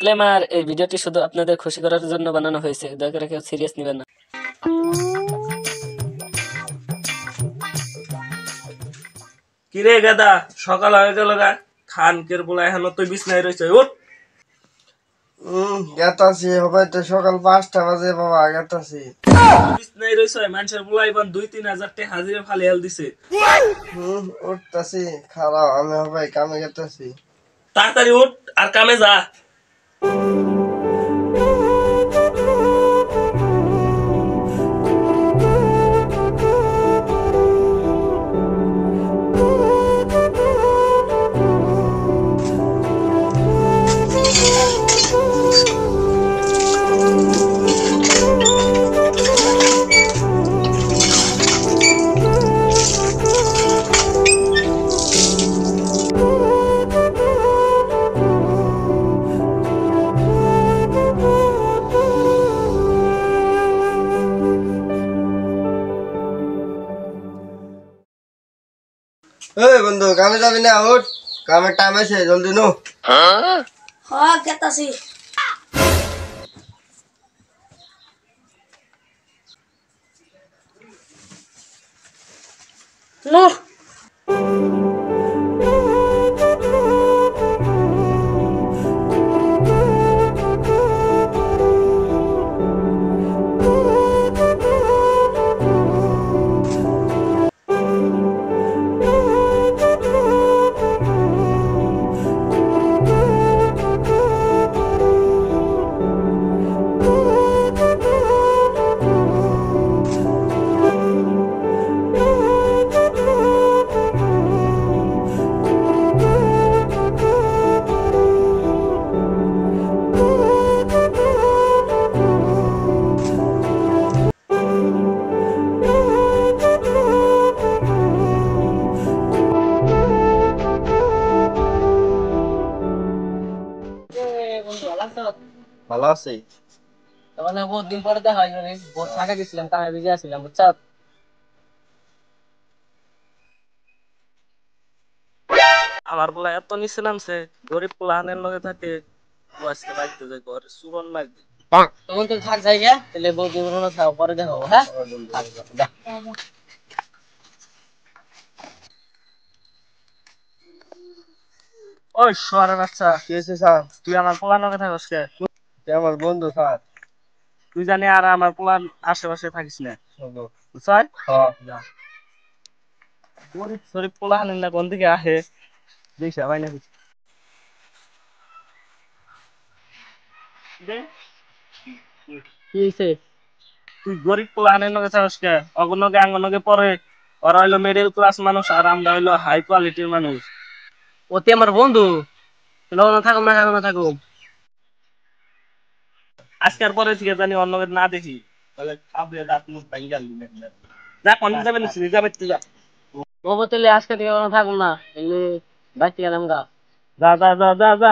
Disclaimer, এই ভিডিওটি শুধু আপনাদের খুশি করার জন্য বানানো হয়েছে, দয়া করে কেউ সিরিয়াস নেবেন না। কিরে গাদা, সকাল হয়ে গেল গা। খানকের বলা এখনো তুই বিছনায় রয়েছে, উঠ। গেতাছি হবে তো সকাল 5টা বাজে বাবা গেতাছি। বিছনায় রয়েছে, মানুষের বলা এবার 2-3 হাজার টাকা হাজিরে ফালি হেল দিছে। উঠতাছি খারাপ আমি হবে কামে গেতাছি। তাড়াতাড়ি উঠ আর কামে যা। এই বন্ধু কামে যাবি না? উঠ, কামের টাইম আছে, জলদি নো। হ্যাঁ গেতাছি। নো ভালো আছি। মানে বহুত দিন পরে দেখা হয়, মানে বহুত ফাঁকা গেছিলাম, কামে বিজি আসছিলাম, বুঝছো? আমার বলা এত নিচে নামছে, গরিব পোলাহানের লগে থাকে। ও আজকে বাড়িতে যাই, ঘরে চুরন লাগবে। তখন তো থাক জায়গা, তাহলে বহুত দিন থাকো, পরে দেখো, হ্যাঁ? ওই শোয়ারের বাচ্চা, কি হয়েছে স্যার? তুই আমার পোলার লগে থাকস কে? তুই আমার বন্ধু স্যার। তুই জানি আর আমার পোলার আশেপাশে থাকিস না, বুঝছ? হ্যাঁ। গরিব শরীফ পোলাহানের না কোন দিকে আহে দেখ ভাই না। কি হয়েছে? তুই গরিব পোলাহানের লগে থাকস কে? অগনগে আঙ্গনগে পরে। ওরা হইলো মিডল ক্লাস মানুষ আর আমরা হইলো হাই কোয়ালিটির মানুষ। ওতে আমার বন্ধু, থাকুম না থাকুম না থাকুম। আজকের পরে থেকে জানি অন্য না দেখি, তাহলে খাবে দাঁত মুখ ভাঙ্গা দিবে। যা কোন যাবে না, যাবে তুই যা। বাবা তাহলে আজকে থেকে থাকুম না, এগুলি বাইতে গেলাম গা। যা যা যা যা যা।